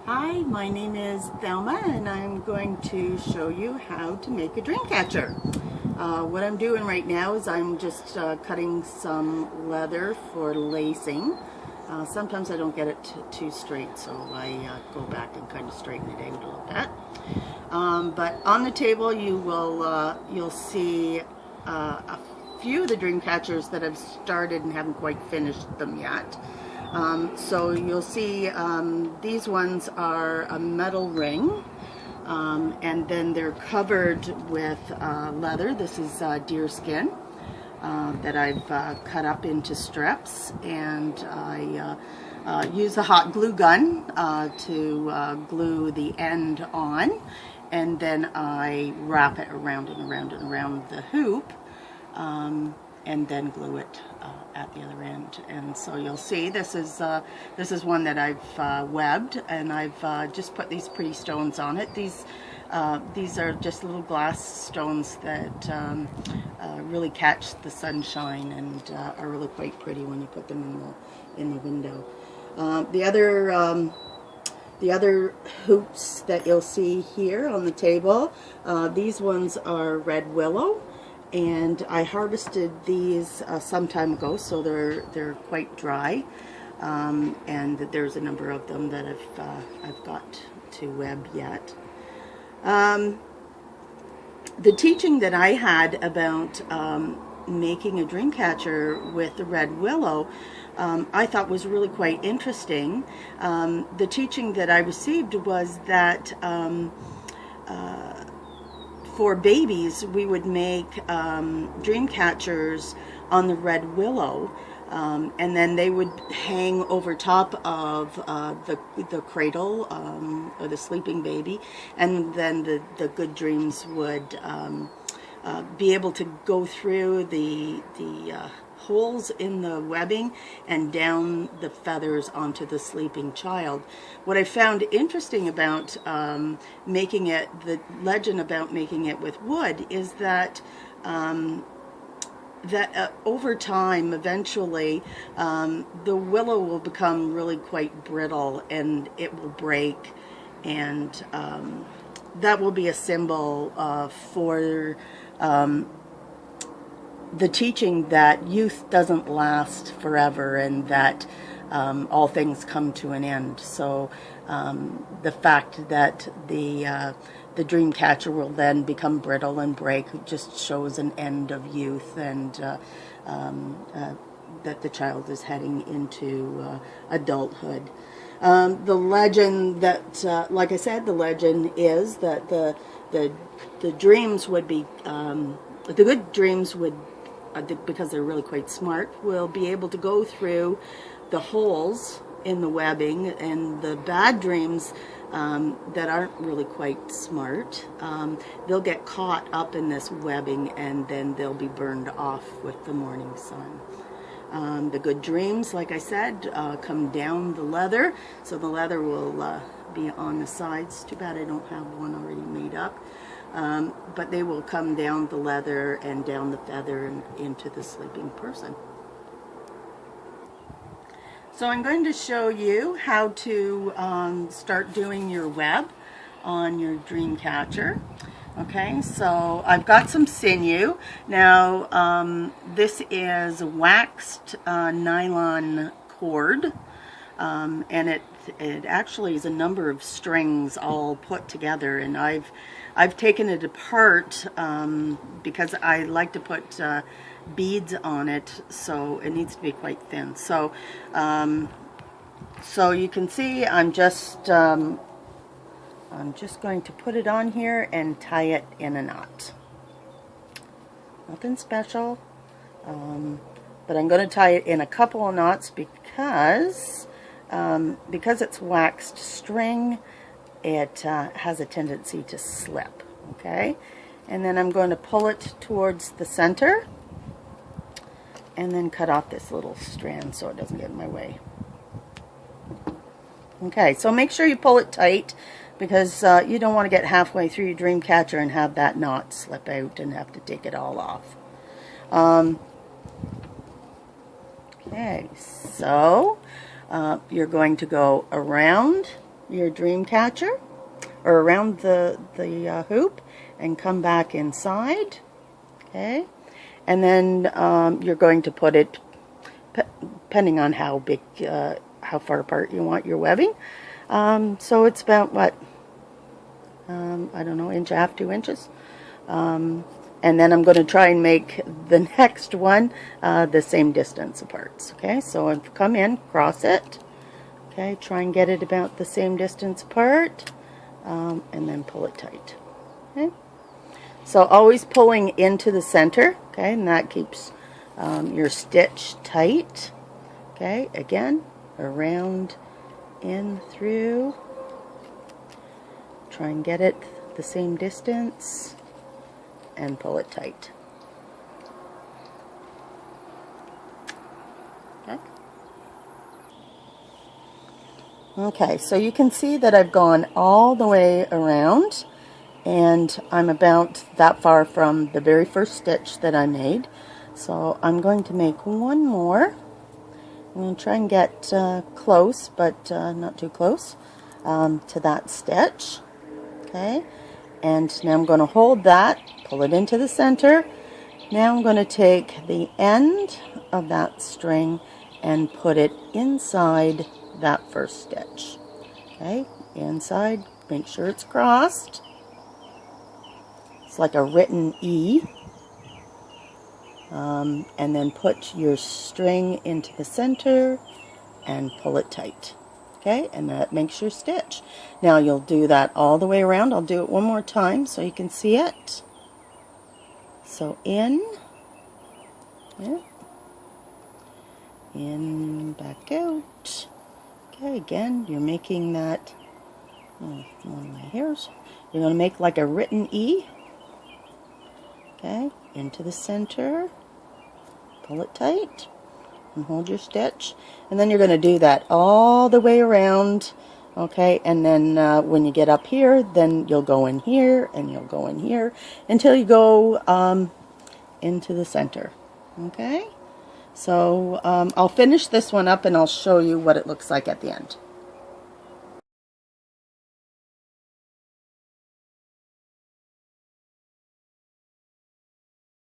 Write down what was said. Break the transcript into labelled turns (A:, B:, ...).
A: Hi, my name is Thelma and I'm going to show you how to make a dreamcatcher. What I'm doing right now is I'm just cutting some leather for lacing. Sometimes I don't get it too straight, so I go back and kind of straighten it out a little bit. But on the table you'll see a few of the dreamcatchers that I've started and haven't quite finished them yet. So you'll see these ones are a metal ring, and then they're covered with leather. This is deer skin that I've cut up into strips, and I use a hot glue gun to glue the end on, and then I wrap it around and around and around the hoop, and then glue it at the other end. And so you'll see this is one that I've webbed, and I've just put these pretty stones on it. These are just little glass stones that really catch the sunshine and are really quite pretty when you put them in the window. The other hoops that you'll see here on the table, these ones are red willow. And I harvested these some time ago, so they're quite dry, and there's a number of them that I've got to web yet. The teaching that I had about making a dreamcatcher with the red willow, I thought was really quite interesting. The teaching that I received was that for babies, we would make dream catchers on the red willow, and then they would hang over top of the cradle or the sleeping baby, and then the good dreams would be able to go through the holes in the webbing and down the feathers onto the sleeping child. What I found interesting about making it, the legend about making it with wood, is that over time, eventually, the willow will become really quite brittle and it will break, and that will be a symbol for the teaching that youth doesn't last forever, and that all things come to an end. So the fact that the dreamcatcher will then become brittle and break just shows an end of youth, and that the child is heading into adulthood. The legend that, like I said, the legend is that the dreams would be, the good dreams would, because they're really quite smart, will be able to go through the holes in the webbing, and the bad dreams that aren't really quite smart, they'll get caught up in this webbing, and then they'll be burned off with the morning sun. The good dreams, like I said, come down the leather, so the leather will be on the sides. Too bad I don't have one already made up. But they will come down the leather and down the feather and into the sleeping person. So I'm going to show you how to start doing your web on your dreamcatcher. Okay, so I've got some sinew. Now this is waxed nylon cord, and it actually is a number of strings all put together, and I've taken it apart because I like to put beads on it, so it needs to be quite thin. So so you can see I'm just going to put it on here and tie it in a knot. Nothing special, but I'm going to tie it in a couple of knots because it's waxed string, it has a tendency to slip. Okay, and then I'm going to pull it towards the center and then cut off this little strand so it doesn't get in my way. Okay, so make sure you pull it tight, because you don't want to get halfway through your dreamcatcher and have that knot slip out and have to take it all off. Okay, so you're going to go around your dream catcher or around the hoop and come back inside. Okay, and then you're going to put it, depending on how big, how far apart you want your webbing. So it's about what, I don't know, inch and a half, 2 inches. And then I'm going to try and make the next one the same distance apart. Okay, so I've come in, cross it. Okay, try and get it about the same distance apart, and then pull it tight. Okay, so always pulling into the center. Okay, and that keeps your stitch tight. Okay, again, around, in, through. Try and get it the same distance and pull it tight. Okay. Okay, so you can see that I've gone all the way around, and I'm about that far from the very first stitch that I made. So I'm going to make one more. I'm going to try and get close, but not too close, to that stitch. Okay, and now I'm going to hold that, pull it into the center. Now I'm going to take the end of that string and put it inside that first stitch. Okay, inside, make sure it's crossed. It's like a written E. And then put your string into the center and pull it tight. Okay, and that makes your stitch. Now you'll do that all the way around. I'll do it one more time so you can see it. So in, yeah, in, back out. Okay, again, you're making that, oh, one of my hairs. You're going to make like a written E. Okay, into the center, pull it tight, and hold your stitch, and then you're going to do that all the way around. Okay, and then when you get up here, then you'll go in here and you'll go in here until you go into the center. Okay, so I'll finish this one up and I'll show you what it looks like at the end.